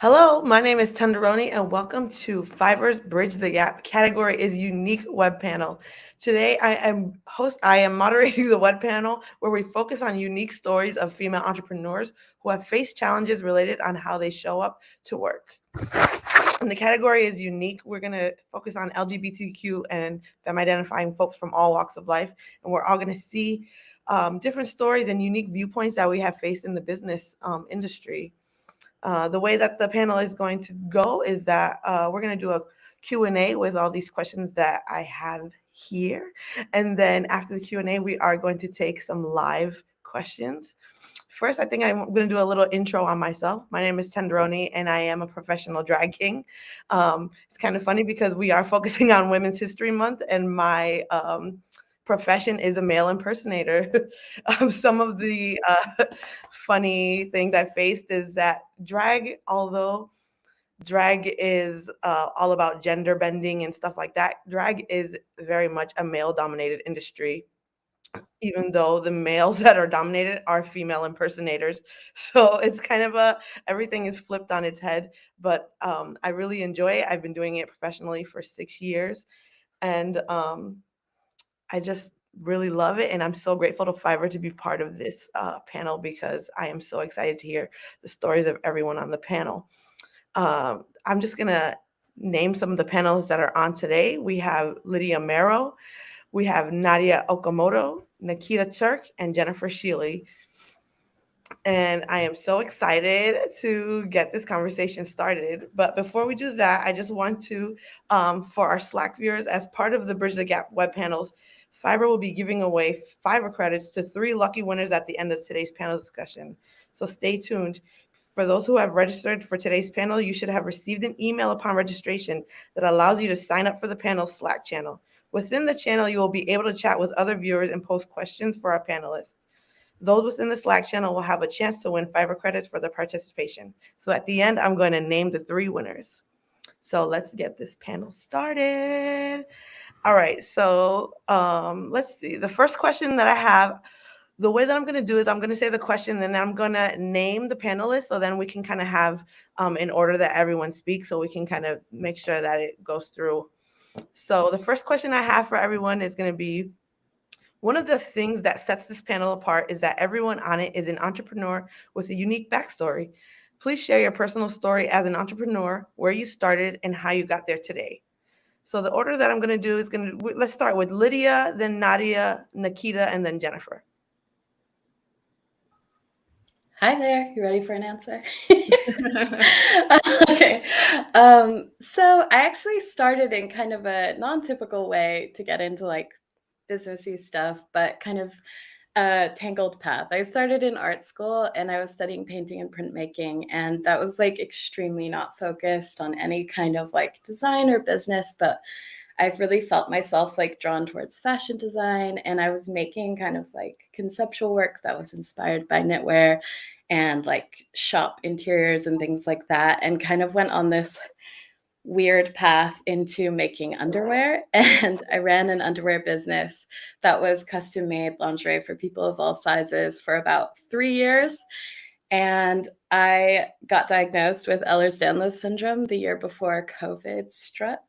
Hello, my name is Tenderoni, and welcome to Fiverr's Bridge the Gap. Category is unique web panel. Today, I am moderating the web panel where we focus on unique stories of female entrepreneurs who have faced challenges related on how they show up to work. And the category is unique. We're going to focus on LGBTQ and femme identifying folks from all walks of life, and we're all going to see different stories and unique viewpoints that we have faced in the business industry. The way that the panel is going to go is that we're going to do a Q&A with all these questions that I have here. And then after the Q&A, we are going to take some live questions. First, I think I'm going to do a little intro on myself. My name is Tenderoni, and I am a professional drag king. It's kind of funny because we are focusing on Women's History Month, and my profession is a male impersonator. Some of the funny things I faced is that although drag is all about gender bending and stuff like that, drag is very much a male dominated industry, even though the males that are dominated are female impersonators. So it's kind of everything is flipped on its head. But I really enjoy it. I've been doing it professionally for 6 years. And I just really love it. And I'm so grateful to Fiverr to be part of this panel because I am so excited to hear the stories of everyone on the panel. I'm just going to name some of the panelists that are on today. We have Lydia Mero, we have Nadia Okamoto, Nikita Turk, and Jennifer Shealy. And I am so excited to get this conversation started. But before we do that, I just want to, for our Slack viewers, as part of the Bridge the Gap web panels, Fiverr will be giving away Fiverr credits to 3 lucky winners at the end of today's panel discussion. So stay tuned. For those who have registered for today's panel, you should have received an email upon registration that allows you to sign up for the panel's Slack channel. Within the channel, you will be able to chat with other viewers and post questions for our panelists. Those within the Slack channel will have a chance to win Fiverr credits for their participation. So at the end, I'm going to name the 3 winners. So let's get this panel started. All right, so let's see. The first question that I have, the way that I'm going to do is I'm going to say the question, and then I'm going to name the panelists, so then we can kind of have in order that everyone speaks, so we can kind of make sure that it goes through. So the first question I have for everyone is going to be, one of the things that sets this panel apart is that everyone on it is an entrepreneur with a unique backstory. Please share your personal story as an entrepreneur, where you started, and how you got there today. So the order that I'm going to do is let's start with Lydia, then Nadia, Nikita, and then Jennifer. Hi there. You ready for an answer? Okay. So I actually started in kind of a non-typical way to get into like businessy stuff, but kind of a tangled path. I started in art school and I was studying painting and printmaking, and that was like extremely not focused on any kind of like design or business, but I've really felt myself like drawn towards fashion design, and I was making kind of like conceptual work that was inspired by knitwear and like shop interiors and things like that, and kind of went on this weird path into making underwear. And I ran an underwear business that was custom made lingerie for people of all sizes for about 3 years. And I got diagnosed with Ehlers-Danlos syndrome the year before COVID struck.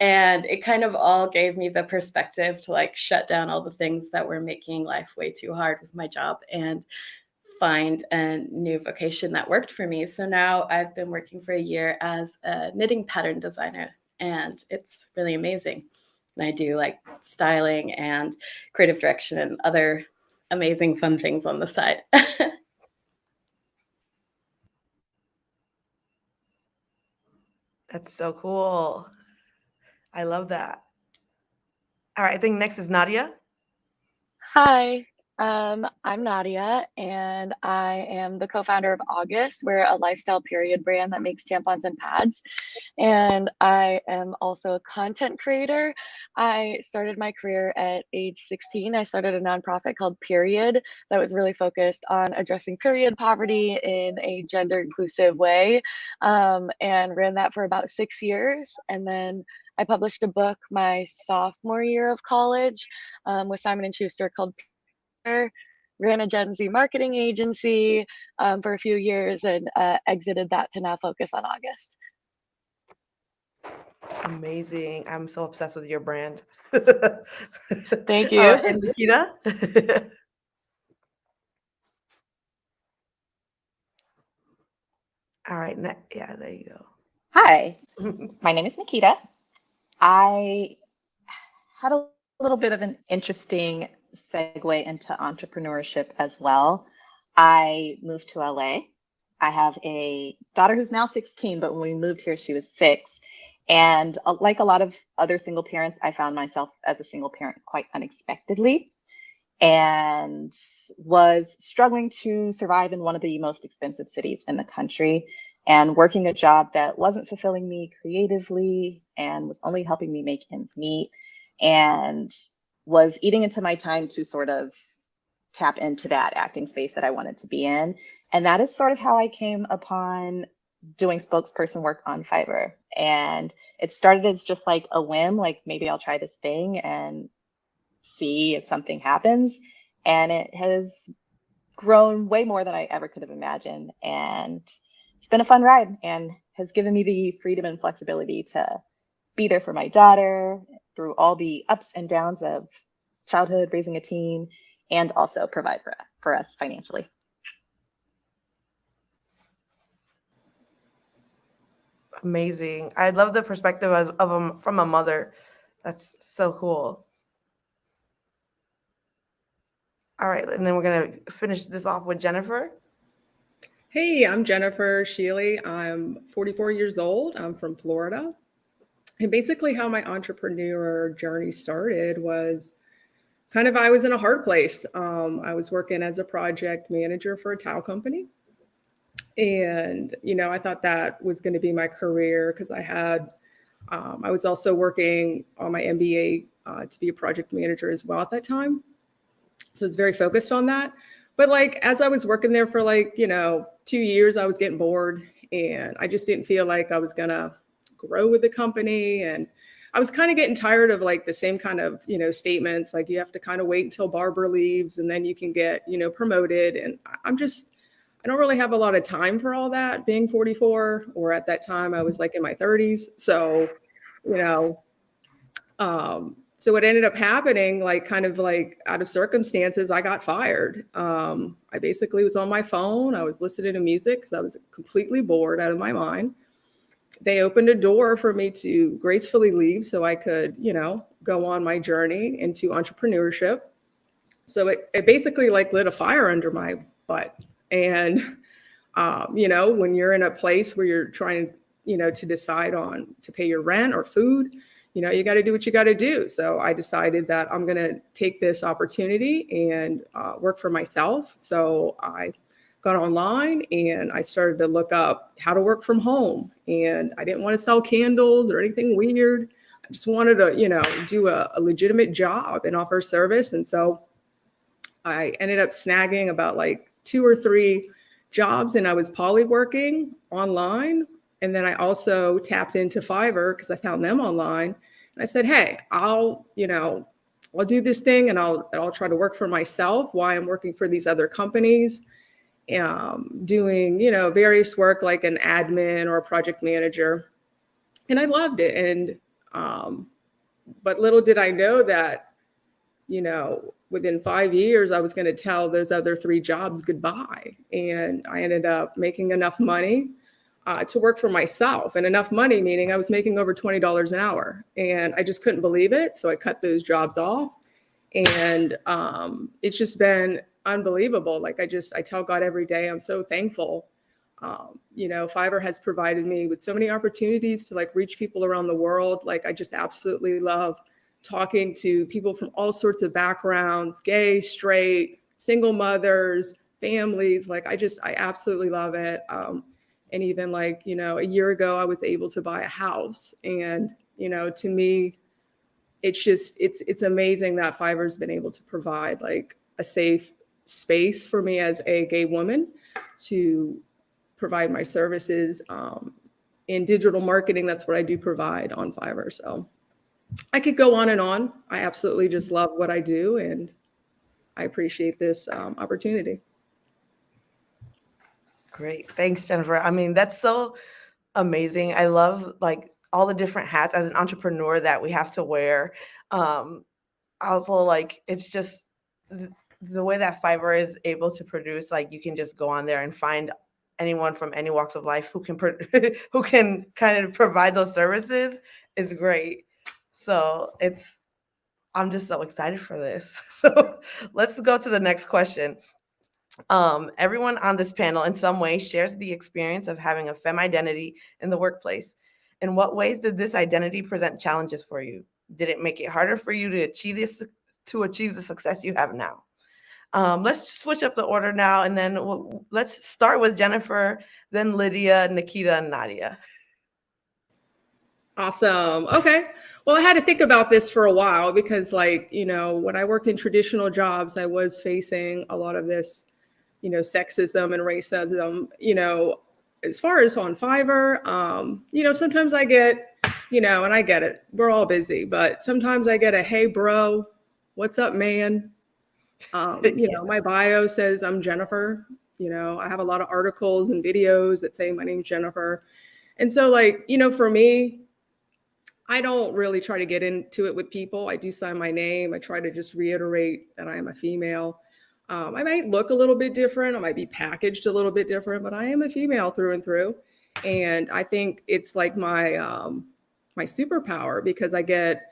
And it kind of all gave me the perspective to like shut down all the things that were making life way too hard with my job and find a new vocation that worked for me. So now I've been working for a year as a knitting pattern designer, and it's really amazing. And I do like styling and creative direction and other amazing fun things on the side. That's so cool. I love that. All right, I think next is Nadia. Hi, I'm Nadia, and I am the co-founder of August. We're a lifestyle period brand that makes tampons and pads. And I am also a content creator. I started my career at age 16. I started a nonprofit called Period that was really focused on addressing period poverty in a gender inclusive way, and ran that for about 6 years. And then I published a book my sophomore year of college with Simon & Schuster called Peter, ran a Gen Z marketing agency for a few years and exited that to now focus on August. Amazing. I'm so obsessed with your brand. Thank All you. right, and Nikita? All right, yeah, there you Hi, go. my name is Nikita. I had a little bit of an interesting segue into entrepreneurship as well. I moved to LA. I have a daughter who's now 16, but when we moved here, she was 6. And like a lot of other single parents, I found myself as a single parent quite unexpectedly and was struggling to survive in one of the most expensive cities in the country and working a job that wasn't fulfilling me creatively and was only helping me make ends meet and was eating into my time to sort of tap into that acting space that I wanted to be in. And that is sort of how I came upon doing spokesperson work on Fiverr. And it started as just like a whim, like maybe I'll try this thing and see if something happens. And it has grown way more than I ever could have imagined. And it's been a fun ride and has given me the freedom and flexibility to be there for my daughter through all the ups and downs of childhood, raising a teen, and also provide for us financially. Amazing. I love the perspective from a mother. That's so cool. All right, and then we're going to finish this off with Jennifer. Hey, I'm Jennifer Shealy. I'm 44 years old. I'm from Florida. And basically how my entrepreneur journey started was kind of, I was in a hard place. I was working as a project manager for a towel company. And, I thought that was going to be my career because I was also working on my MBA to be a project manager as well at that time. So I was very focused on that. But like, as I was working there for 2 years, I was getting bored and I just didn't feel like I was going to grow with the company. And I was kind of getting tired of like the same kind of, statements, like you have to kind of wait until Barbara leaves and then you can get, promoted. And I don't really have a lot of time for all that being 44, or at that time I was like in my 30s. So, so what ended up happening, like kind of like out of circumstances, I got fired. I basically was on my phone. I was listening to music because I was completely bored out of my mind. They opened a door for me to gracefully leave so I could, go on my journey into entrepreneurship. So it basically like lit a fire under my butt. And, when you're in a place where you're trying, to decide on to pay your rent or food, you got to do what you got to do. So I decided that I'm going to take this opportunity and work for myself. So I got online and I started to look up how to work from home. And I didn't want to sell candles or anything weird. I just wanted to, do a legitimate job and offer service. And so I ended up snagging about like 2 or 3 jobs, and I was poly working online. And then I also tapped into Fiverr because I found them online. And I said, hey, I'll do this thing and I'll try to work for myself while I'm working for these other companies, doing, various work like an admin or a project manager. And I loved it. And, but little did I know that, within 5 years, I was going to tell those other 3 jobs goodbye. And I ended up making enough money to work for myself, and enough money, meaning I was making over $20 an hour, and I just couldn't believe it. So I cut those jobs off, and it's just been unbelievable. Like I tell God every day, I'm so thankful. Fiverr has provided me with so many opportunities to like reach people around the world. Like I just absolutely love talking to people from all sorts of backgrounds, gay, straight, single mothers, families. Like I absolutely love it. And even like, a year ago, I was able to buy a house. And, to me, it's amazing that Fiverr's been able to provide like a safe space for me as a gay woman to provide my services in digital marketing. That's what I do provide on Fiverr. So I could go on and on. I absolutely just love what I do. And I appreciate this opportunity. Great. Thanks, Jennifer. I mean, that's so amazing. I love like all the different hats as an entrepreneur that we have to wear. Um, Also, like it's just the way that Fiverr is able to produce, like you can just go on there and find anyone from any walks of life who can who can kind of provide those services is great. So I'm just so excited for this. So let's go to the next question. Everyone on this panel in some way shares the experience of having a femme identity in the workplace. In what ways did this identity present challenges for you? Did it make it harder for you to achieve the success you have now? Let's switch up the order now, and then let's start with Jennifer, then Lydia, Nikita, and Nadia. Awesome. Okay. Well, I had to think about this for a while because, like, when I worked in traditional jobs, I was facing a lot of this, sexism and racism, as far as on Fiverr. Sometimes I get, and I get it, we're all busy, but sometimes I get a, hey, bro, what's up, man? My bio says I'm Jennifer. I have a lot of articles and videos that say my name's Jennifer. And so, like, for me, I don't really try to get into it with people. I do sign my name. I try to just reiterate that I am a female. I might look a little bit different. I might be packaged a little bit different, but I am a female through and through. And I think it's like my superpower because I get,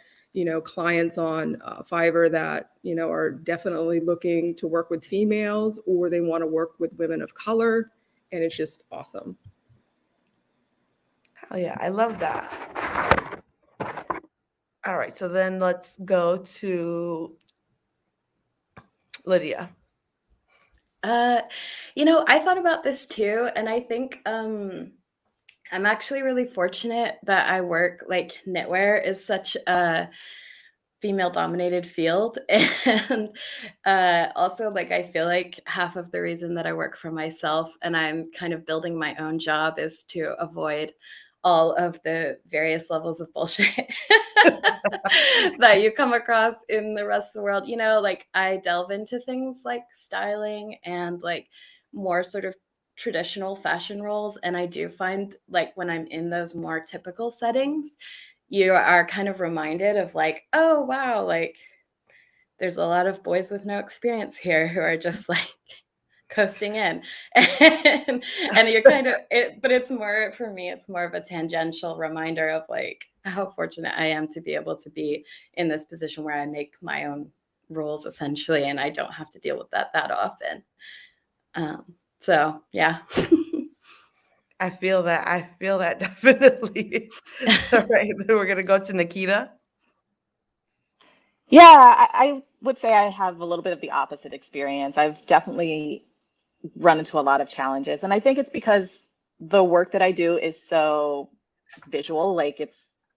clients on Fiverr that, are definitely looking to work with females or they want to work with women of color. And it's just awesome. Hell yeah, I love that. All right, so then let's go to Lydia. I thought about this too, and I think I'm actually really fortunate that I work like knitwear is such a female dominated field and also like I feel like half of the reason that I work for myself and I'm kind of building my own job is to avoid all of the various levels of bullshit that you come across in the rest of the world. Like I delve into things like styling and like more sort of traditional fashion roles, and I do find like when I'm in those more typical settings, you are kind of reminded of like, oh wow, like there's a lot of boys with no experience here who are just like coasting in. And you're kind of it, but it's more for me, it's more of a tangential reminder of like how fortunate I am to be able to be in this position where I make my own rules essentially, and I don't have to deal with that often. So yeah. I feel that. Definitely. All right, then we're gonna go to Nikita. Yeah, I would say I have a little bit of the opposite experience. I've definitely run into a lot of challenges. And I think it's because the work that I do is so visual, like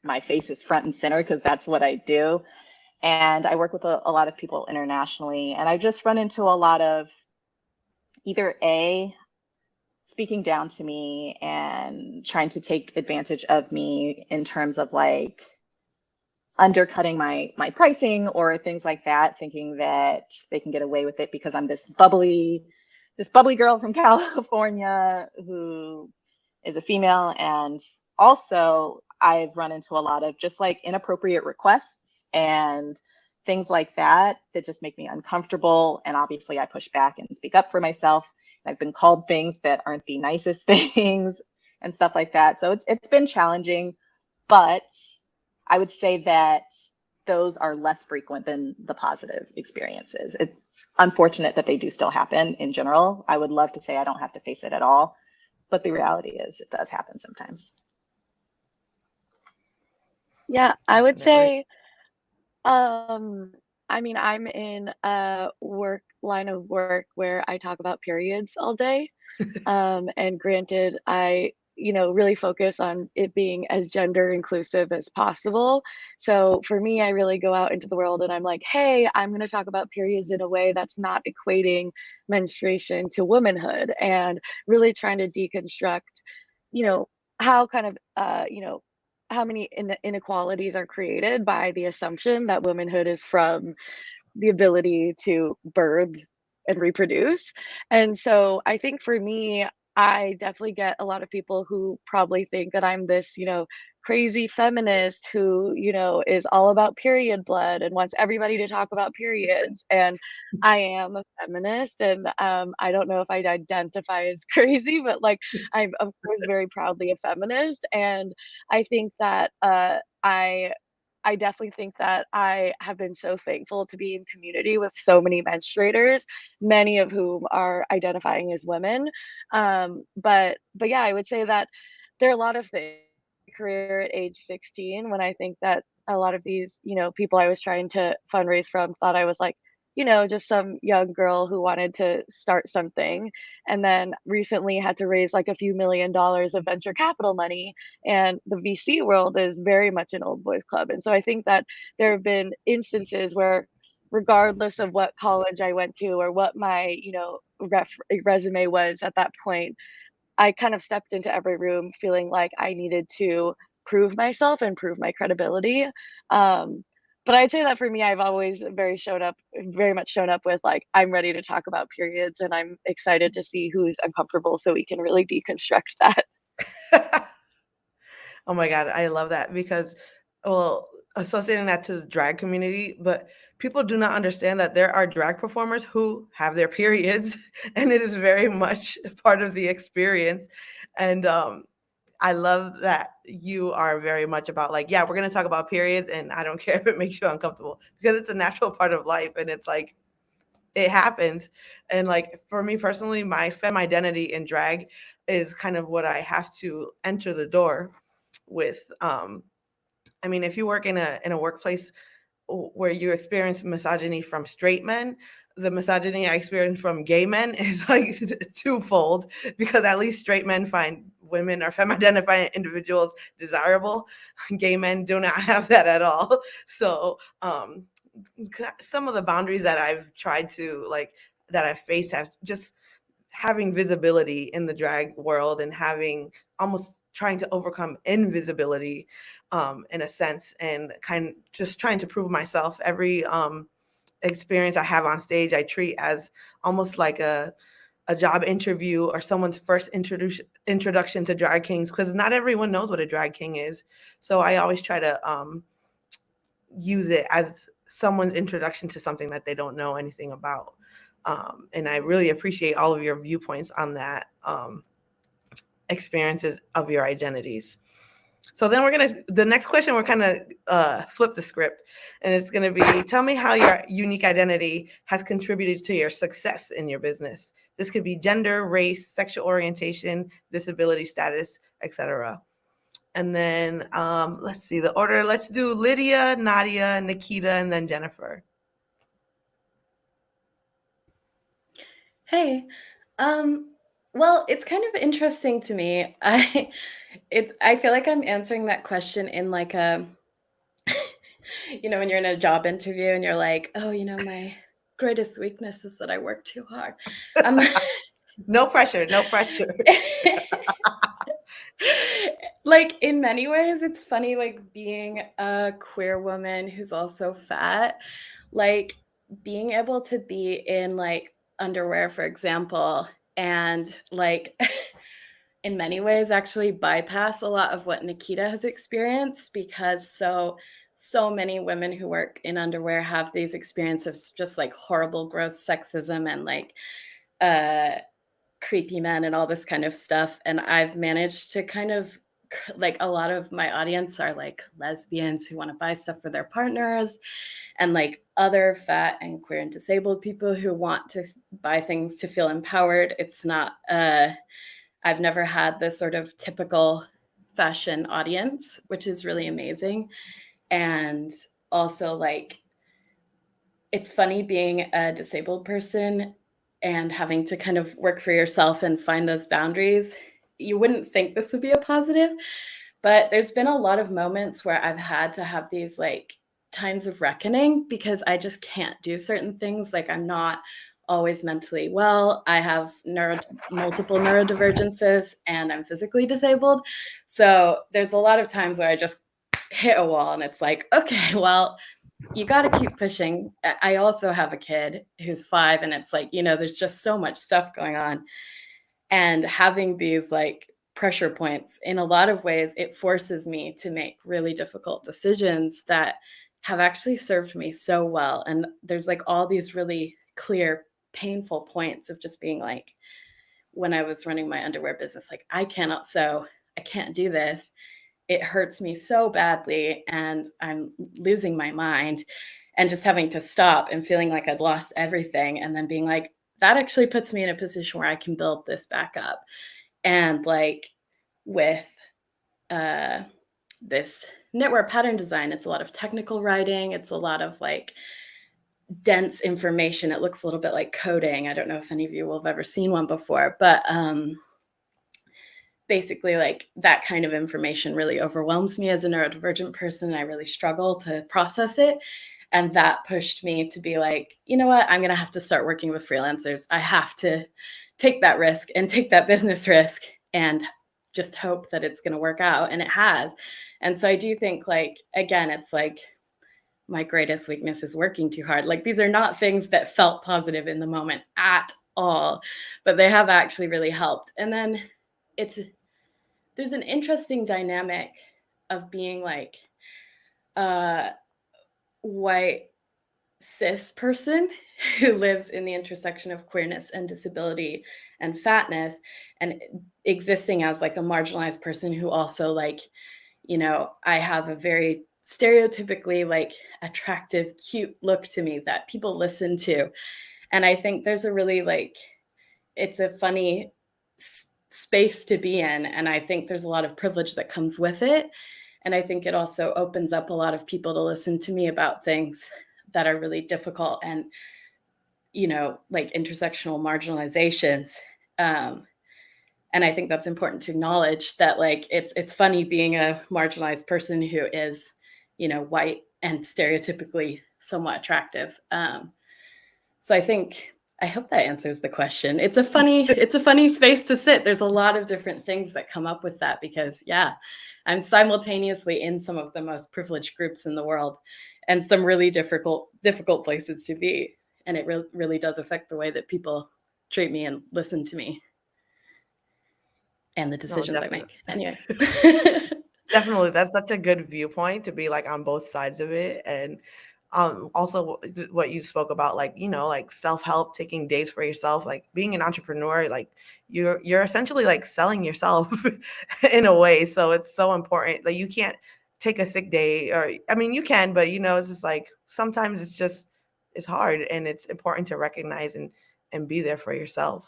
my face is front and center because that's what I do. And I work with a lot of people internationally. And I've just run into a lot of either speaking down to me and trying to take advantage of me in terms of like undercutting my pricing or things like that, thinking that they can get away with it because I'm this bubbly girl from California who is a female. And also I've run into a lot of just like inappropriate requests and things like that just make me uncomfortable. And obviously I push back and speak up for myself. I've been called things that aren't the nicest things and stuff like that. So it's been challenging, but I would say that those are less frequent than the positive experiences. It's unfortunate that they do still happen in general. I would love to say I don't have to face it at all, but the reality is it does happen sometimes. Yeah, I would Definitely. say, I mean, I'm in a line of work where I talk about periods all day. And granted, I, really focus on it being as gender inclusive as possible. So for me, I really go out into the world and I'm like, hey, I'm going to talk about periods in a way that's not equating menstruation to womanhood and really trying to deconstruct, you know, how kind of, how many inequalities are created by the assumption that womanhood is from the ability to birth and reproduce. And so I think for me, I definitely get a lot of people who probably think that I'm this, crazy feminist who, is all about period blood and wants everybody to talk about periods. And I am a feminist, and I don't know if I'd identify as crazy, but like I'm of course very proudly a feminist. And I think that I definitely think that I have been so thankful to be in community with so many menstruators, many of whom are identifying as women. But yeah, I would say that there are a lot of things. Career at age 16, when I think that a lot of these, people I was trying to fundraise from thought I was like, just some young girl who wanted to start something, and then recently had to raise like a few $1 million of venture capital money. And the VC world is very much an old boys club. And so I think that there have been instances where, regardless of what college I went to or what my, resume was at that point, I kind of stepped into every room feeling like I needed to prove myself and prove my credibility. Um, but I'd say that for me, I've always very much shown up with like, I'm ready to talk about periods and I'm excited to see who's uncomfortable so we can really deconstruct that. Oh my God, I love that because, well, associating that to the drag community, but people do not understand that there are drag performers who have their periods, and it is very much part of the experience. And I love that you are very much about like, yeah, we're going to talk about periods, and I don't care if it makes you uncomfortable because it's a natural part of life, and it's like it happens. And like for me personally, my femme identity in drag is kind of what I have to enter the door with. I mean, if you work in a workplace where you experience misogyny from straight men, the misogyny I experience from gay men is like twofold, because at least straight men find women or femme identifying individuals desirable. Gay men do not have that at all. So some of the boundaries that I've tried to like that I've faced have just having visibility in the drag world and having almost trying to overcome invisibility in a sense, and kind of just trying to prove myself. Every experience I have on stage I treat as almost like a job interview or someone's first introduction to drag kings, because not everyone knows what a drag king is. So I always try to use it as someone's introduction to something that they don't know anything about. And I really appreciate all of your viewpoints on that, experiences of your identities. So then the next question, we're kind of flip the script, and it's going to be, tell me how your unique identity has contributed to your success in your business. This could be gender, race, sexual orientation, disability status, etc. And then let's see the order. Let's do Lydia, Nadia, Nikita, and then Jennifer. Hey, well, it's kind of interesting to me. I feel like I'm answering that question in like a, when you're in a job interview and you're like, oh, my greatest weakness is that I work too hard. No pressure, no pressure. Like in many ways, it's funny, like being a queer woman who's also fat, like being able to be in like underwear, for example, and like in many ways actually bypass a lot of what Nikita has experienced, because so many women who work in underwear have these experiences of just like horrible, gross sexism and like creepy men and all this kind of stuff. And I've managed to kind of like, a lot of my audience are like lesbians who want to buy stuff for their partners, and like other fat and queer and disabled people who want to buy things to feel empowered. It's not I've never had this sort of typical fashion audience, which is really amazing. And also, like, it's funny being a disabled person and having to kind of work for yourself and find those boundaries. You wouldn't think this would be a positive, but there's been a lot of moments where I've had to have these like times of reckoning, because I just can't do certain things. Like, I'm not always mentally well. I have multiple neurodivergences and I'm physically disabled. So there's a lot of times where I just hit a wall and it's like, okay, well, you got to keep pushing. I also have a kid who's 5, and it's like, there's just so much stuff going on. And having these like pressure points, in a lot of ways, it forces me to make really difficult decisions that have actually served me so well. And there's like all these really clear, painful points of just being like, when I was running my underwear business, like, I cannot sew, I can't do this. It hurts me so badly, and I'm losing my mind, and just having to stop and feeling like I'd lost everything, and then being like, that actually puts me in a position where I can build this back up. And like with this knitwear pattern design, it's a lot of technical writing, it's a lot of like dense information. It looks a little bit like coding. I don't know if any of you will have ever seen one before, but basically like that kind of information really overwhelms me as a neurodivergent person. I really struggle to process it. And that pushed me to be like, you know what, I'm going to have to start working with freelancers. I have to take that risk and take that business risk and just hope that it's going to work out. And it has. And so I do think, like, again, it's like my greatest weakness is working too hard. Like, these are not things that felt positive in the moment at all, but they have actually really helped. And then there's an interesting dynamic of being like a white cis person who lives in the intersection of queerness and disability and fatness, and existing as like a marginalized person who also, like, I have a very stereotypically like attractive, cute look to me that people listen to. And I think there's a really like, it's a funny space to be in. And I think there's a lot of privilege that comes with it. And I think it also opens up a lot of people to listen to me about things that are really difficult and, like intersectional marginalizations. And I think that's important to acknowledge that, like, it's funny being a marginalized person who is, white and stereotypically somewhat attractive. So I hope that answers the question. It's a funny space to sit. There's a lot of different things that come up with that because, yeah, I'm simultaneously in some of the most privileged groups in the world and some really difficult places to be. And it really does affect the way that people treat me and listen to me and the decisions I make. Anyway. Definitely. That's such a good viewpoint to be like on both sides of it. And also what you spoke about, like, like self-help, taking days for yourself, like being an entrepreneur, like you're essentially like selling yourself in a way. So it's so important. Like, you can't take a sick day, or I mean you can, but it's just like sometimes it's hard, and it's important to recognize and be there for yourself.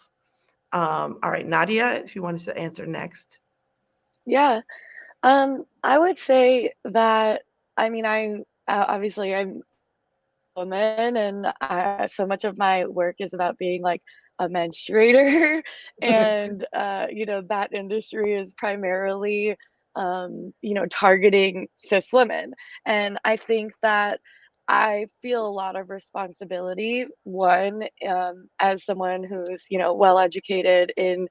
All right, Nadia, if you wanted to answer next. Yeah. I would say that, I mean, obviously I'm a woman, and so much of my work is about being like a menstruator, and that industry is primarily targeting cis women, and I think that I feel a lot of responsibility. One, as someone who's well educated in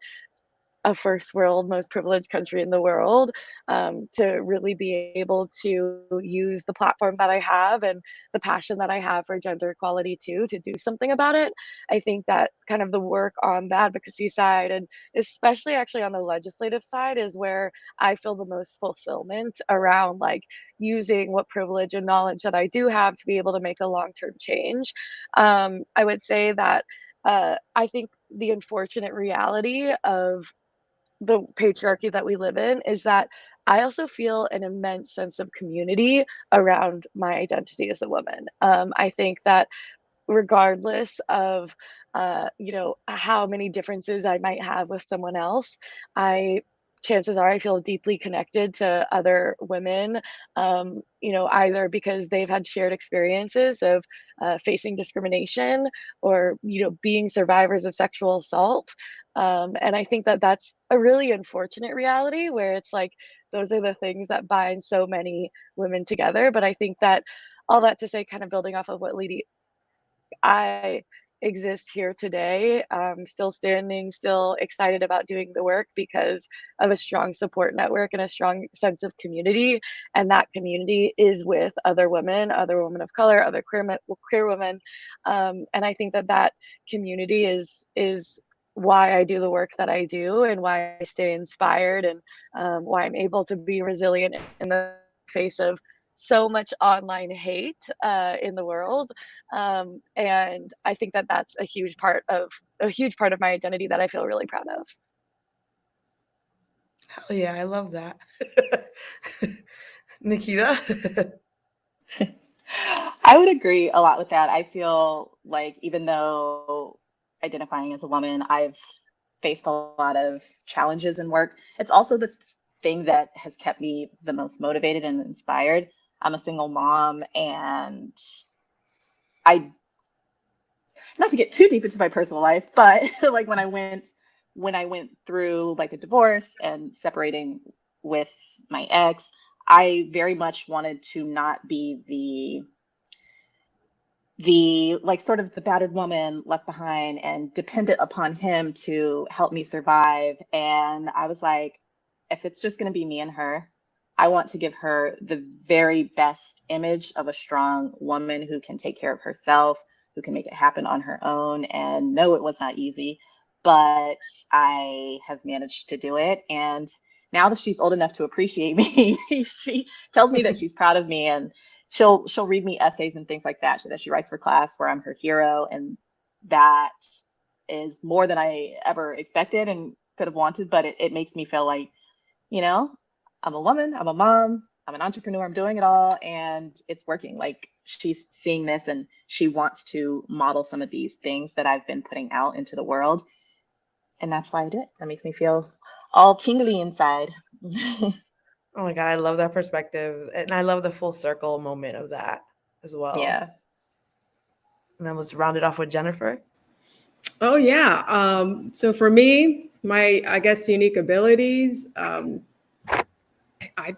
a first world, most privileged country in the world, to really be able to use the platform that I have and the passion that I have for gender equality too, to do something about it. I think that kind of the work on the advocacy side, and especially actually on the legislative side, is where I feel the most fulfillment around like using what privilege and knowledge that I do have to be able to make a long-term change. I would say that I think the unfortunate reality of the patriarchy that we live in is that I also feel an immense sense of community around my identity as a woman. I think that regardless of how many differences I might have with someone else, I chances are I feel deeply connected to other women, either because they've had shared experiences of facing discrimination, or being survivors of sexual assault. And I think that that's a really unfortunate reality, where it's like those are the things that bind so many women together. But I think that all that to say, kind of building off of what Lady, I exist here today. Still standing, still excited about doing the work because of a strong support network and a strong sense of community. And that community is with other women of color, other queer women. And I think that that community is why I do the work that I do and why I stay inspired and why I'm able to be resilient in the face of so much online hate in the world. And I think that that's a huge part of my identity that I feel really proud of. Hell yeah, I love that. Nikita? I would agree a lot with that. I feel like even though identifying as a woman, I've faced a lot of challenges in work. It's also the thing that has kept me the most motivated and inspired. I'm a single mom, and I, not to get too deep into my personal life, but like when I went through like a divorce and separating with my ex, I very much wanted to not be the like sort of the battered woman left behind and dependent upon him to help me survive. And I was like, if it's just going to be me and her, I want to give her the very best image of a strong woman who can take care of herself, who can make it happen on her own. And no, it was not easy, but I have managed to do it. And now that she's old enough to appreciate me, she tells me that she's proud of me, and she'll read me essays and things like that she writes for class where I'm her hero. And that is more than I ever expected and could have wanted, but it makes me feel like, you know, I'm a woman, I'm a mom, I'm an entrepreneur, I'm doing it all, and it's working. Like, she's seeing this and she wants to model some of these things that I've been putting out into the world. And that's why I did it. That makes me feel all tingly inside. Oh my God, I love that perspective. And I love the full circle moment of that as well. Yeah. And then let's round it off with Jennifer. Oh yeah. So for me, my, I guess, unique abilities, I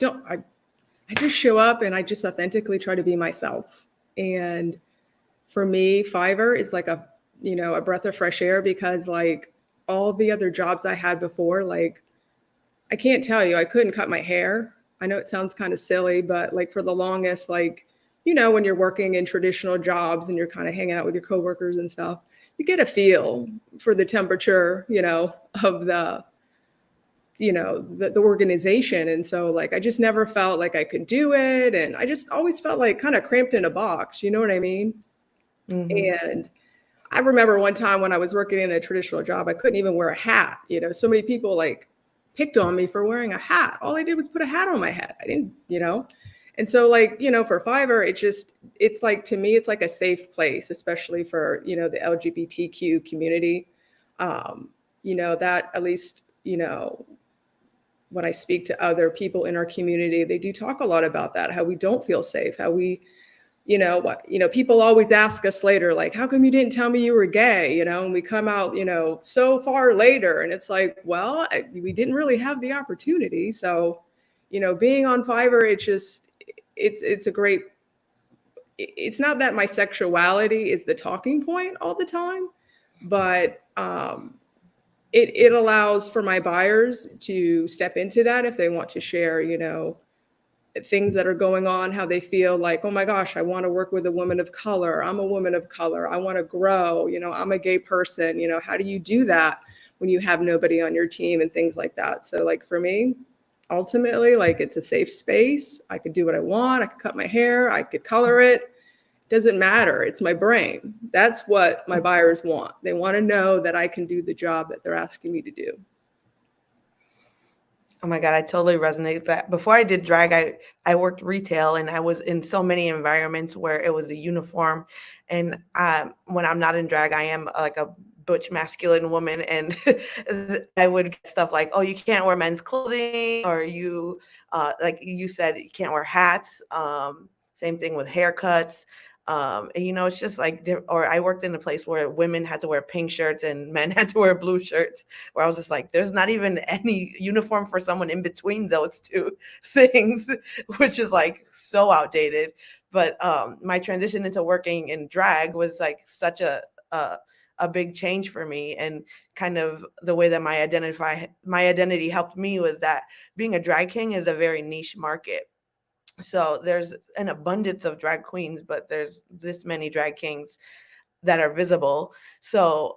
just show up and I just authentically try to be myself. And for me, Fiverr is like a breath of fresh air, because like all the other jobs I had before, like, I can't tell you, I couldn't cut my hair. I know it sounds kind of silly, but like for the longest, like, when you're working in traditional jobs and you're kind of hanging out with your coworkers and stuff, you get a feel for the temperature, of the organization. And so like, I just never felt like I could do it. And I just always felt like kind of cramped in a box, you know what I mean? Mm-hmm. And I remember one time when I was working in a traditional job, I couldn't even wear a hat. So many people like picked on me for wearing a hat. All I did was put a hat on my head. I didn't, And so like, for Fiverr, it's like, to me, it's like a safe place, especially for, the LGBTQ community. That at least, when I speak to other people in our community, they do talk a lot about that, how we don't feel safe, how we, people always ask us later, like, how come you didn't tell me you were gay? And we come out, so far later, and it's like, well, we didn't really have the opportunity. So, being on Fiverr, it's a great, it's not that my sexuality is the talking point all the time, but, it allows for my buyers to step into that if they want to share, things that are going on, how they feel like, oh my gosh, I want to work with a woman of color. I'm a woman of color. I want to grow, I'm a gay person. How do you do that when you have nobody on your team and things like that? So like for me, ultimately, like, it's a safe space. I could do what I want. I could cut my hair. I could color it. Doesn't matter. It's my brain. That's what my buyers want. They want to know that I can do the job that they're asking me to do. Oh my God, I totally resonate with that. Before I did drag, I worked retail, and I was in so many environments where it was a uniform. And when I'm not in drag, I am like a butch masculine woman. And I would get stuff like, oh, you can't wear men's clothing, or you, like you said, you can't wear hats. Same thing with haircuts. And, it's just like, or I worked in a place where women had to wear pink shirts and men had to wear blue shirts, where I was just like, there's not even any uniform for someone in between those two things, which is like so outdated. But my transition into working in drag was like such a a big change for me, and kind of the way that my identity helped me was that being a drag king is a very niche market. So there's an abundance of drag queens, but there's this many drag kings that are visible. So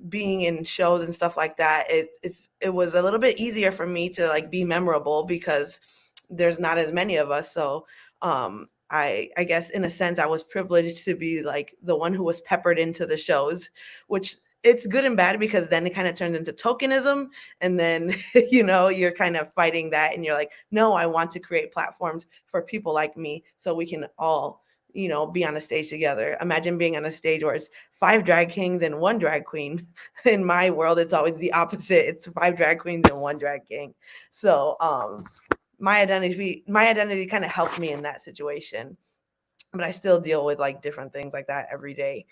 being in shows and stuff like that, it was a little bit easier for me to like be memorable because there's not as many of us. So I guess in a sense I was privileged to be like the one who was peppered into the shows, which it's good and bad because then it kind of turns into tokenism, and then you're kind of fighting that, and you're like, no, I want to create platforms for people like me so we can all be on a stage together. Imagine being on a stage where it's 5 drag kings and 1 drag queen. In my world, it's always the opposite. It's 5 drag queens and 1 drag king. So my identity kind of helped me in that situation, but I still deal with like different things like that every day.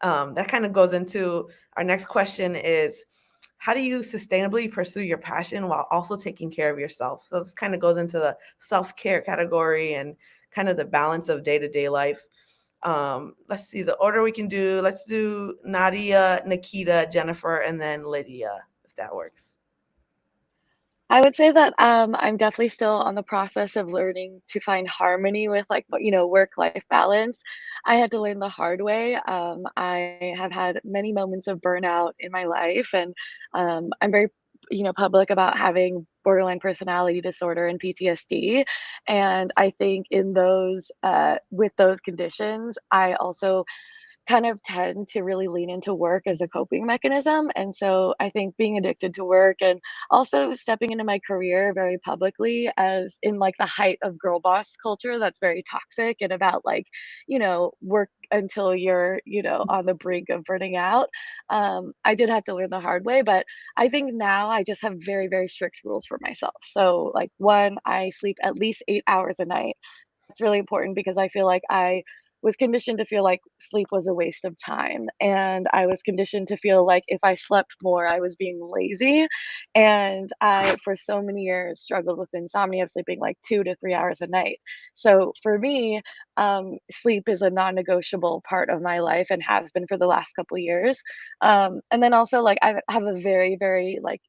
That kind of goes into our next question is, how do you sustainably pursue your passion while also taking care of yourself? So this kind of goes into the self-care category and kind of the balance of day-to-day life. Let's see the order we can do. Let's do Nadia, Nikita, Jennifer, and then Lydia, if that works. I would say that I'm definitely still on the process of learning to find harmony with like work-life balance. I had to learn the hard way. I have had many moments of burnout in my life, and I'm very public about having borderline personality disorder and PTSD. And I think in those with those conditions, I also kind of tend to really lean into work as a coping mechanism. And so I think being addicted to work and also stepping into my career very publicly as in like the height of girl boss culture that's very toxic and about like, work until you're, on the brink of burning out. I did have to learn the hard way, but I think now I just have very, very strict rules for myself. So like one, I sleep at least 8 hours a night. It's really important because I feel like I was conditioned to feel like sleep was a waste of time. And I was conditioned to feel like if I slept more, I was being lazy. And I, for so many years, struggled with insomnia of sleeping like 2 to 3 hours a night. So for me, sleep is a non negotiable part of my life and has been for the last couple of years. And then also, like, I have a very, very, like,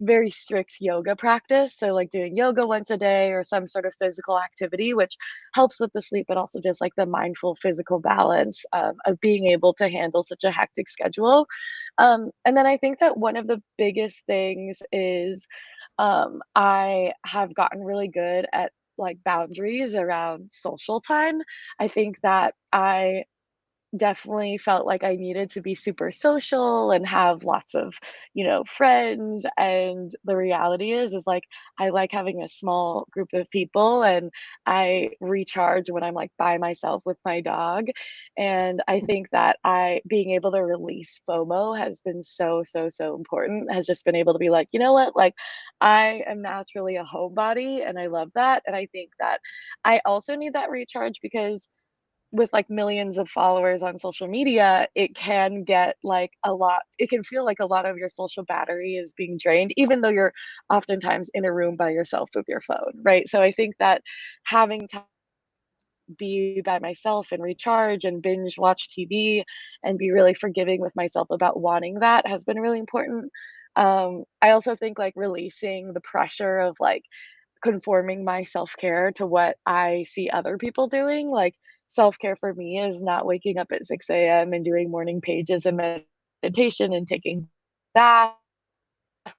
very strict yoga practice. So, like doing yoga once a day or some sort of physical activity, which helps with the sleep, but also just like the mindful physical balance of being able to handle such a hectic schedule. And then I think that one of the biggest things is I have gotten really good at like boundaries around social time. I think that I definitely felt like I needed to be super social and have lots of, friends. And the reality is like I like having a small group of people and I recharge when I'm like by myself with my dog. And I think that I being able to release FOMO has been so, so, so important. Has just been able to be like, you know what, like I am naturally a homebody and I love that. And I think that I also need that recharge because with like millions of followers on social media, it can get like a lot, it can feel like a lot of your social battery is being drained, even though you're oftentimes in a room by yourself with your phone, right? So I think that having time to be by myself and recharge and binge watch TV and be really forgiving with myself about wanting that has been really important. I also think like releasing the pressure of like conforming my self-care to what I see other people doing. Like self-care for me is not waking up at 6 a.m. and doing morning pages and meditation and taking baths. I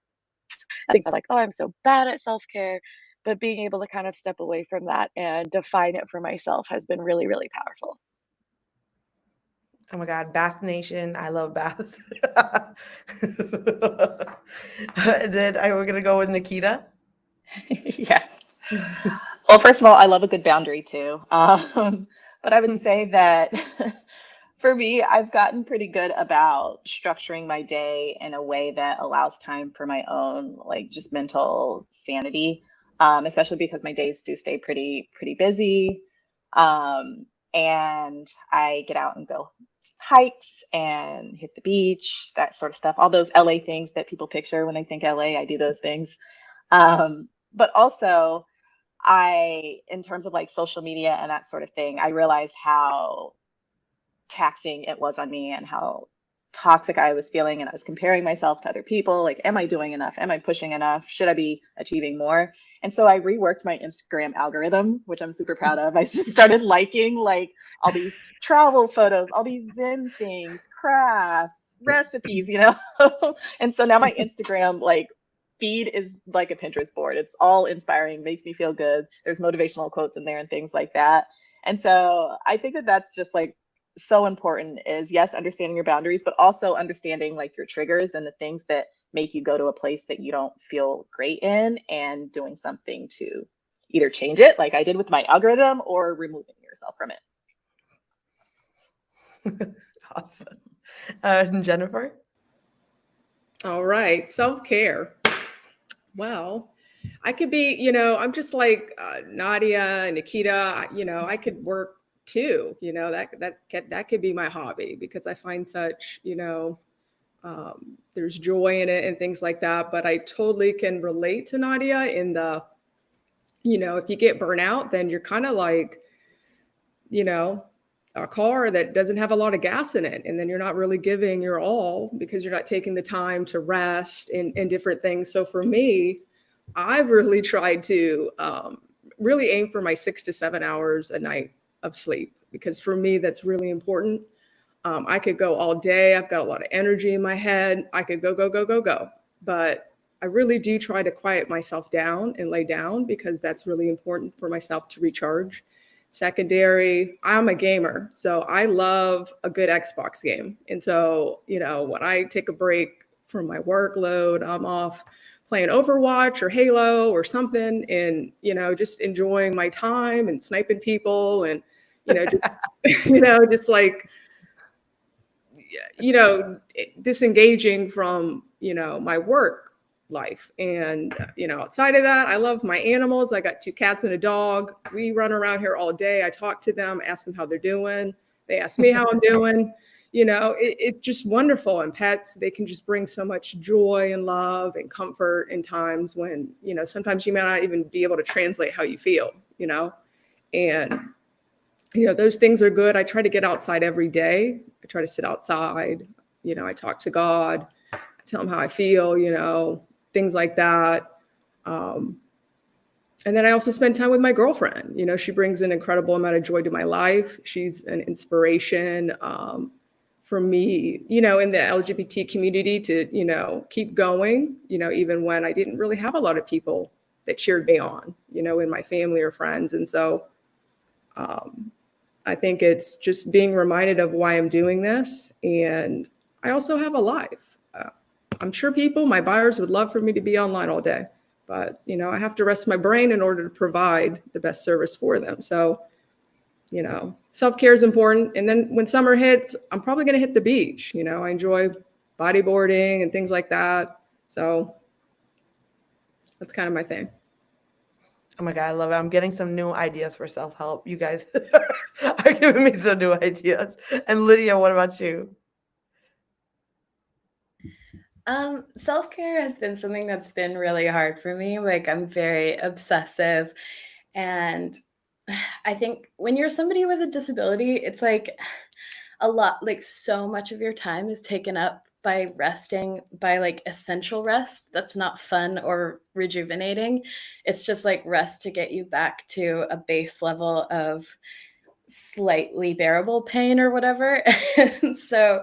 think I'm like, oh, I'm so bad at self-care. But being able to kind of step away from that and define it for myself has been really, really powerful. Oh my God, Bath Nation. I love baths. Then we're going to go with Nikita. Yes. Well, first of all, I love a good boundary too. But I would say that for me, I've gotten pretty good about structuring my day in a way that allows time for my own, like just mental sanity, especially because my days do stay pretty busy. Um, and I get out and go hikes and hit the beach, that sort of stuff. All those LA things that people picture when they think LA, I do those things. But also, in terms of like social media and that sort of thing, I realize how taxing it was on me and how toxic I was feeling. And I was comparing myself to other people. Like, am I doing enough? Am I pushing enough? Should I be achieving more? And so I reworked my Instagram algorithm, which I'm super proud of. I just started liking like all these travel photos, all these Zen things, crafts, recipes, you know? And so now my Instagram like feed is like a Pinterest board. It's all inspiring, makes me feel good. There's motivational quotes in there and things like that. And so I think that that's just like so important, is yes, understanding your boundaries, but also understanding like your triggers and the things that make you go to a place that you don't feel great in, and doing something to either change it, like I did with my algorithm, or removing yourself from it. Awesome. Jennifer? All right, self-care. Well, I could be, I'm just like Nadia and Nikita. I could work too. That could be my hobby, because I find such, there's joy in it and things like that. But I totally can relate to Nadia in the, if you get burnout, then you're kind of like, a car that doesn't have a lot of gas in it. And then you're not really giving your all, because you're not taking the time to rest and different things. So for me, I've really tried to really aim for my 6 to 7 hours a night of sleep, because for me, that's really important. I could go all day. I've got a lot of energy in my head. I could go. But I really do try to quiet myself down and lay down, because that's really important for myself to recharge. Secondary, I'm a gamer, so I love a good Xbox game. And so, when I take a break from my workload, I'm off playing Overwatch or Halo or something, and, just enjoying my time and sniping people and, just, just like, disengaging from, my work life. And, outside of that, I love my animals. I got 2 cats and a dog. We run around here all day. I talk to them, ask them how they're doing. They ask me how I'm doing. It's just wonderful. And pets, they can just bring so much joy and love and comfort in times when, sometimes you may not even be able to translate how you feel, and, those things are good. I try to get outside every day. I try to sit outside. I talk to God. I tell him how I feel, things like that. And then I also spend time with my girlfriend. She brings an incredible amount of joy to my life. She's an inspiration for me, in the LGBT community to, keep going, even when I didn't really have a lot of people that cheered me on, in my family or friends. And so I think it's just being reminded of why I'm doing this. And I also have a life. I'm sure my buyers would love for me to be online all day, but, I have to rest my brain in order to provide the best service for them. So, self-care is important. And then when summer hits, I'm probably going to hit the beach. I enjoy bodyboarding and things like that. So that's kind of my thing. Oh my God, I love it. I'm getting some new ideas for self-help. You guys are giving me some new ideas. And Lydia, what about you? Self-care has been something that's been really hard for me. Like, I'm very obsessive. And I think when you're somebody with a disability, it's like a lot, like so much of your time is taken up by resting, by like essential rest that's not fun or rejuvenating. It's just like rest to get you back to a base level of slightly bearable pain or whatever. And so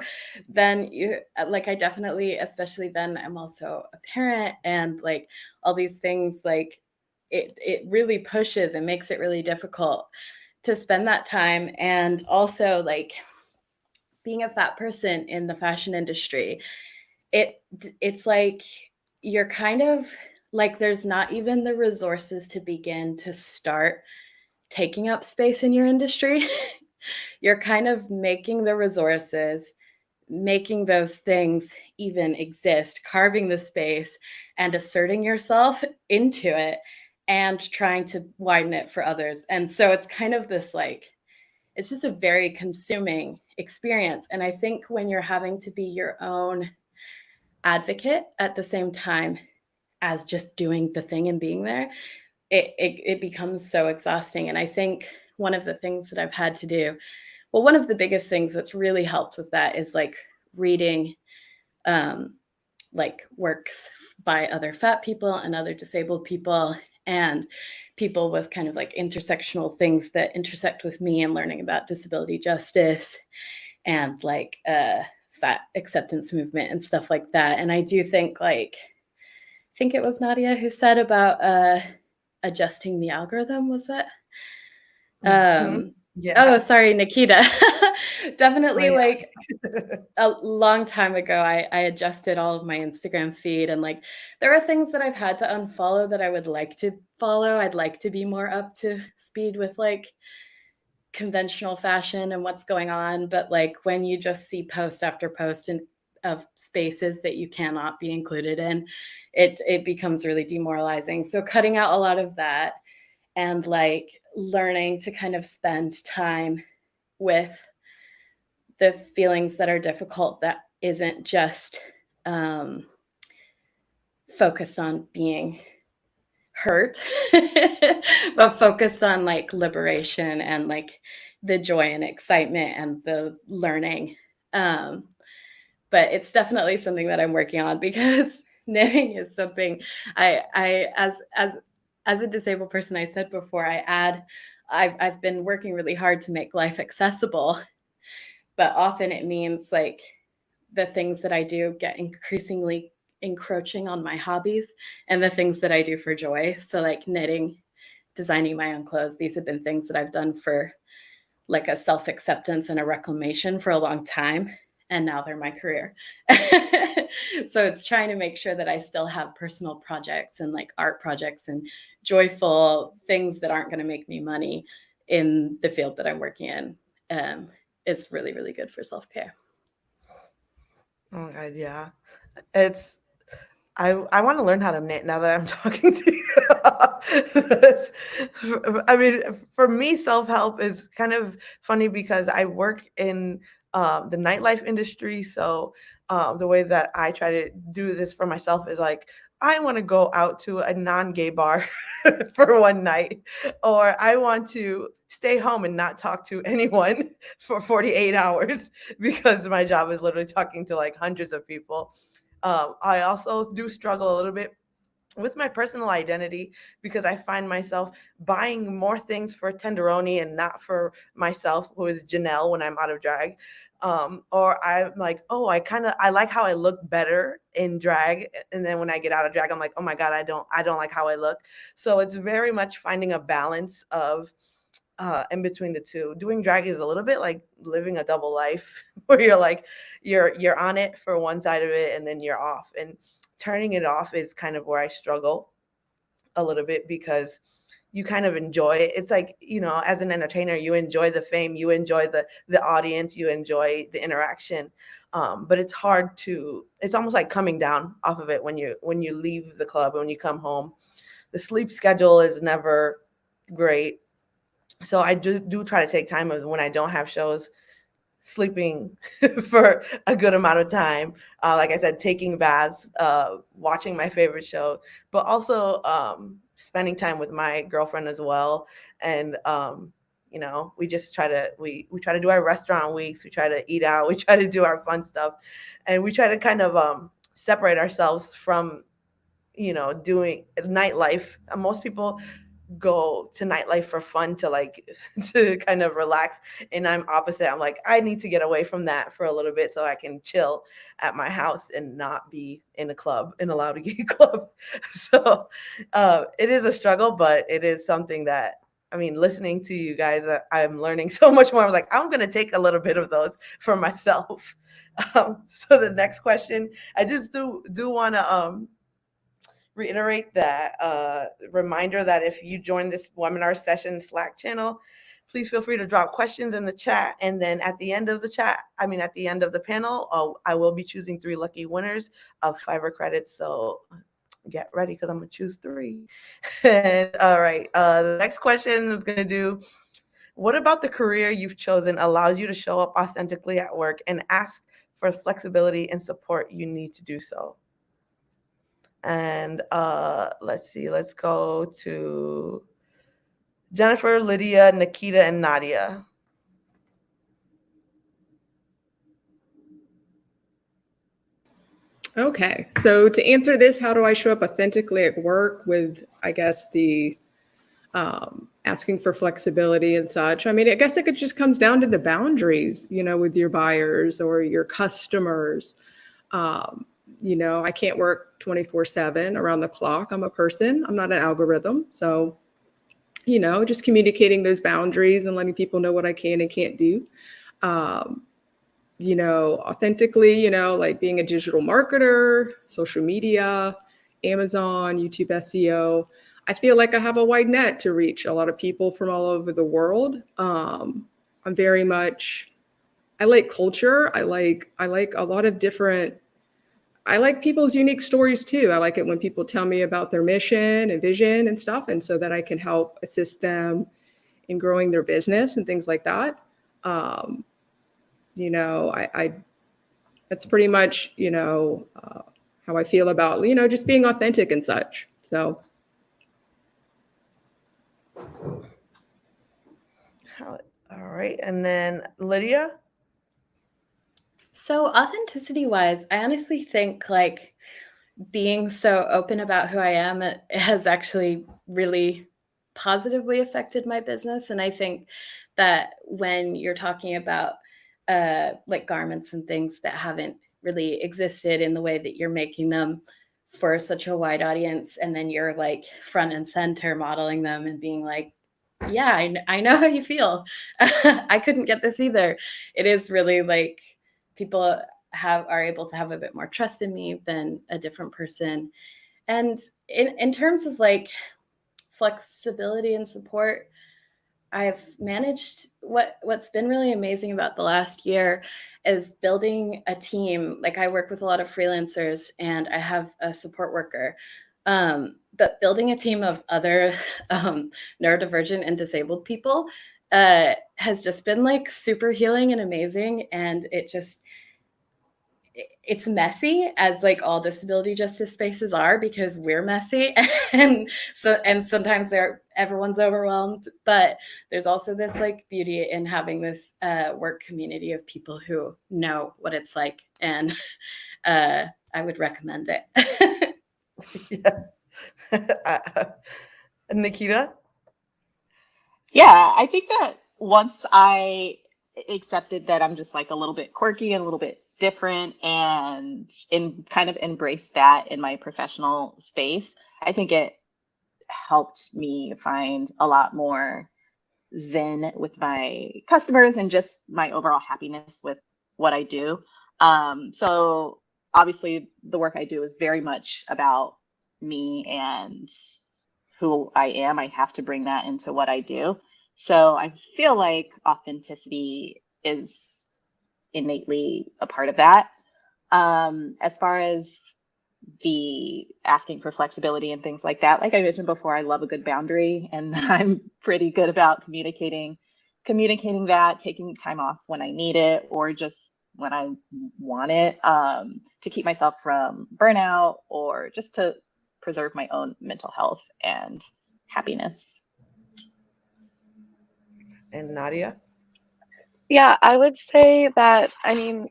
then I definitely, especially then, I'm also a parent, and like all these things, like it really pushes and makes it really difficult to spend that time. And also, like, being a fat person in the fashion industry, it's like you're kind of like, there's not even the resources to begin to start taking up space in your industry. You're kind of making the resources, making those things even exist, carving the space and asserting yourself into it and trying to widen it for others. And so it's kind of this like, it's just a very consuming experience. And I think when you're having to be your own advocate at the same time as just doing the thing and being there, it becomes so exhausting. And I think one of the things that I've had to do well, one of the biggest things that's really helped with that is like reading like works by other fat people and other disabled people and people with kind of like intersectional things that intersect with me, and learning about disability justice and like fat acceptance movement and stuff like that. And I do think like, I think it was Nadia who said about adjusting the algorithm, was it? Yeah. Oh, sorry, Nikita. Definitely Oh, yeah. like a long time ago, I adjusted all of my Instagram feed, and like there are things that I've had to unfollow that I would like to follow. I'd like to be more up to speed with like conventional fashion and what's going on. But like when you just see post after post of spaces that you cannot be included in, it becomes really demoralizing. So cutting out a lot of that and like learning to kind of spend time with the feelings that are difficult that isn't just focused on being hurt, but focused on like liberation and like the joy and excitement and the learning. But it's definitely something that I'm working on, because knitting is something I as a disabled person, I said before, I've been working really hard to make life accessible, but often it means like the things that I do get increasingly encroaching on my hobbies and the things that I do for joy. So like knitting, designing my own clothes, these have been things that I've done for like a self-acceptance and a reclamation for a long time. And now they're my career. So it's trying to make sure that I still have personal projects and like art projects and joyful things that aren't going to make me money in the field that I'm working in. It's really, really good for self-care. Oh my God, yeah. It's I want to learn how to knit now that I'm talking to you. I mean, for me, self-help is kind of funny because I work in the nightlife industry. So the way that I try to do this for myself is like, I want to go out to a non-gay bar for one night, or I want to stay home and not talk to anyone for 48 hours because my job is literally talking to like hundreds of people. I also do struggle a little bit with my personal identity because I find myself buying more things for Tenderoni and not for myself, who is Janelle, when I'm out of drag. Or I'm like, oh, I like how I look better in drag, and then when I get out of drag, I'm like, oh my God, I don't like how I look. So it's very much finding a balance of in between the two. Doing drag is a little bit like living a double life where you're like you're on it for one side of it and then you're off. And turning it off is kind of where I struggle a little bit because you kind of enjoy it. It's like, you know, as an entertainer, you enjoy the fame, you enjoy the audience, you enjoy the interaction. But it's hard to, it's almost like coming down off of it when you leave the club, when you come home. The sleep schedule is never great. So I do try to take time of when I don't have shows, sleeping for a good amount of time. Like I said, taking baths, watching my favorite show, but also spending time with my girlfriend as well. And you know, we just try to we try to do our restaurant weeks. We try to eat out. We try to do our fun stuff, and we try to kind of separate ourselves from, you know, doing nightlife. Most people go to nightlife for fun, to like to kind of relax, and I'm opposite. I'm like, I need to get away from that for a little bit so I can chill at my house and not be in a club, in a loud gay club. So it is a struggle, but it is something that, I mean, listening to you guys, I'm learning so much more. I was like, I'm gonna take a little bit of those for myself. So the next question, I just do want to reiterate that reminder that if you join this webinar session Slack channel, please feel free to drop questions in the chat. And then at the end of the at the end of the panel, I will be choosing 3 lucky winners of Fiverr credits. So get ready because I'm going to choose 3. And all right, the next question is going to do, what about the career you've chosen allows you to show up authentically at work and ask for flexibility and support you need to do so? And let's see, let's go to Jennifer, Lydia, Nikita, and Nadia. Okay, so to answer this, how do I show up authentically at work with, I guess, the asking for flexibility and such? I mean, I guess it just comes down to the boundaries, with your buyers or your customers. Um, I can't work 24/7 around the clock. I'm a person, I'm not an algorithm. So, just communicating those boundaries and letting people know what I can and can't do. Um, Authentically, like being a digital marketer, social media, Amazon, YouTube SEO. I feel like I have a wide net to reach a lot of people from all over the world. I'm very much, I like culture. I like a lot of different, I like people's unique stories too. I like it when people tell me about their mission and vision and stuff. And so that I can help assist them in growing their business and things like that. Um, I that's pretty much, how I feel about, just being authentic and such. So. All right. And then Lydia? So authenticity wise, I honestly think like being so open about who I am has actually really positively affected my business. And I think that when you're talking about like garments and things that haven't really existed in the way that you're making them for such a wide audience, and then you're like front and center modeling them and being like, yeah, I know how you feel. I couldn't get this either. It is really like people are able to have a bit more trust in me than a different person. And in terms of like flexibility and support, I've managed what's been really amazing about the last year is building a team. Like I work with a lot of freelancers and I have a support worker. But building a team of other neurodivergent and disabled people has just been like super healing and amazing. And it's messy, as like all disability justice spaces are, because we're messy and sometimes everyone's overwhelmed, but there's also this like beauty in having this work community of people who know what it's like, and I would recommend it. Yeah. Nikita? Yeah, I think that once I accepted that I'm just like a little bit quirky and a little bit different and kind of embraced that in my professional space, I think it helped me find a lot more zen with my customers and just my overall happiness with what I do. So obviously the work I do is very much about me and who I am. I have to bring that into what I do. So I feel like authenticity is innately a part of that. As far as the asking for flexibility and things like that, like I mentioned before, I love a good boundary, and I'm pretty good about communicating that, taking time off when I need it or just when I want it, to keep myself from burnout or just to preserve my own mental health and happiness. And Nadia? Yeah, I would say that, I mean,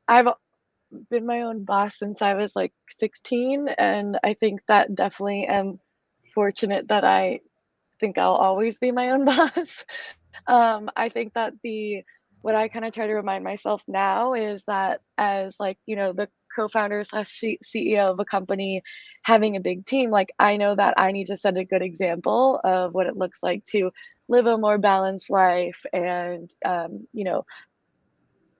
I've been my own boss since I was like 16, and I think that definitely am fortunate that I think I'll always be my own boss. I think that what I kind of try to remind myself now is that as like, the co-founder slash CEO of a company, having a big team, like I know that I need to set a good example of what it looks like to live a more balanced life and,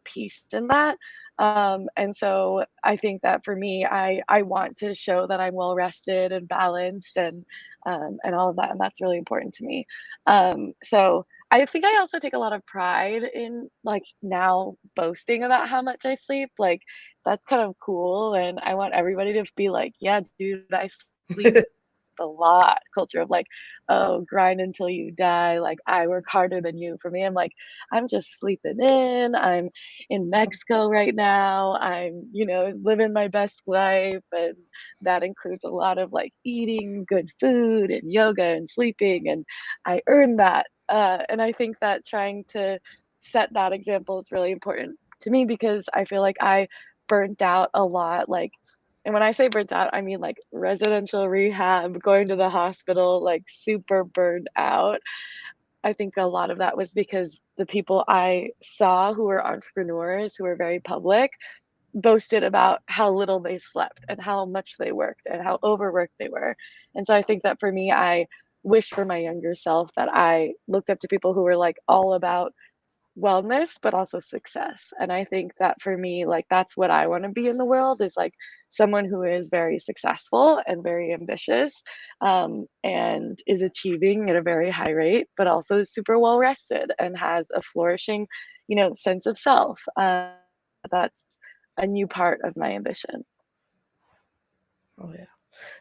peace in that. And so I think that for me, I want to show that I'm well rested and balanced and all of that, and that's really important to me. So I think I also take a lot of pride in like now boasting about how much I sleep. Like that's kind of cool, and I want everybody to be like, yeah, dude, I sleep a lot. Culture of like, oh, grind until you die, like I work harder than you. For me, I'm like, I'm just sleeping in, I'm in Mexico right now, I'm living my best life, and that includes a lot of like eating good food and yoga and sleeping, and I earn that. And I think that trying to set that example is really important to me because I feel like I burnt out a lot, like And when I say burnt out, I mean like residential rehab, going to the hospital, like super burned out. I think a lot of that was because the people I saw who were entrepreneurs, who were very public, boasted about how little they slept and how much they worked and how overworked they were. And so I think that for me, I wish for my younger self that I looked up to people who were like all about wellness but also success. And I think that for me, like that's what I want to be in the world, is like someone who is very successful and very ambitious, and is achieving at a very high rate, but also is super well rested and has a flourishing, sense of self. That's a new part of my ambition. Oh yeah.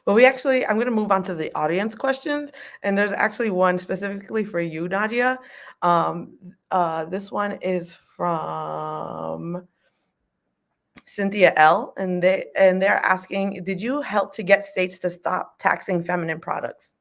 Well, I'm going to move on to the audience questions, and there's actually one specifically for you, Nadia. This one is from Cynthia L, and they're asking, did you help to get states to stop taxing feminine products?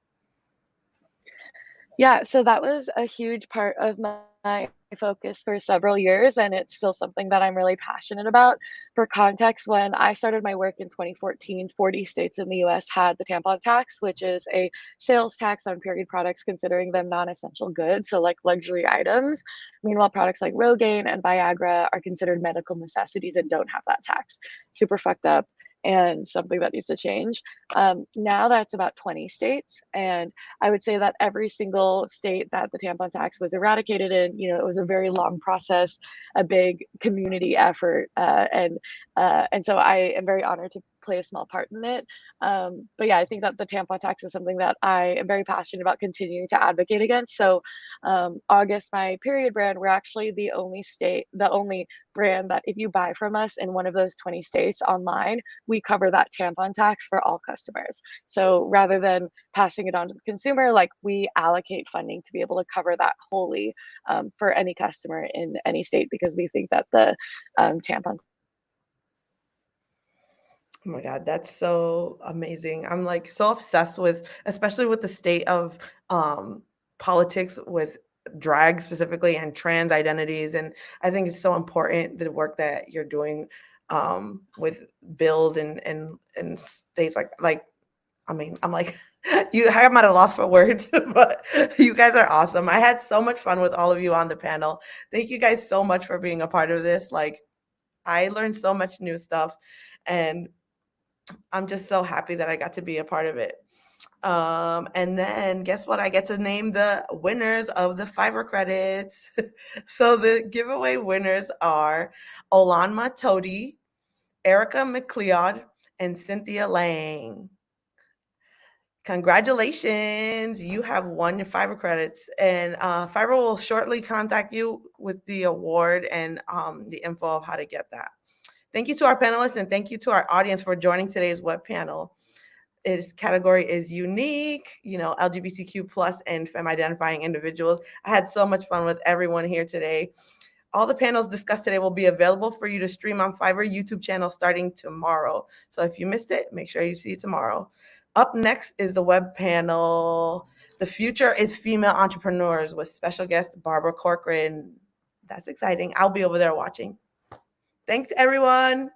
Yeah, so that was a huge part of my focus for several years, and it's still something that I'm really passionate about. For context, when I started my work in 2014, 40 states in the US had the tampon tax, which is a sales tax on period products, considering them non-essential goods, so like luxury items. Meanwhile, products like Rogaine and Viagra are considered medical necessities and don't have that tax. Super fucked up, and something that needs to change. Now that's about 20 states, and I would say that every single state that the tampon tax was eradicated in, it was a very long process, a big community effort, and so I am very honored to play a small part in it. But yeah, I think that the tampon tax is something that I am very passionate about continuing to advocate against. So, August, my period brand, we're actually the only brand that if you buy from us in one of those 20 states online, we cover that tampon tax for all customers. So rather than passing it on to the consumer, like we allocate funding to be able to cover that wholly, for any customer in any state, because we think that the tampon. Oh my God, that's so amazing. I'm like so obsessed with, especially with the state of politics with drag specifically and trans identities. And I think it's so important the work that you're doing with bills and states like I mean, I'm like I'm at a loss for words, but you guys are awesome. I had so much fun with all of you on the panel. Thank you guys so much for being a part of this. Like I learned so much new stuff, and I'm just so happy that I got to be a part of it. And then guess what? I get to name the winners of the Fiverr credits. So the giveaway winners are Olanma Todi, Erica McLeod, and Cynthia Lang. Congratulations, you have won your Fiverr credits, and Fiverr will shortly contact you with the award and the info of how to get that. Thank you to our panelists, and thank you to our audience for joining today's web panel. Its category is unique, LGBTQ plus and femme identifying individuals. I had so much fun with everyone here today. All the panels discussed today will be available for you to stream on Fiverr YouTube channel starting tomorrow. So if you missed it, make sure you see it tomorrow. Up next is the web panel. The future is female entrepreneurs with special guest Barbara Corcoran. That's exciting. I'll be over there watching. Thanks, everyone.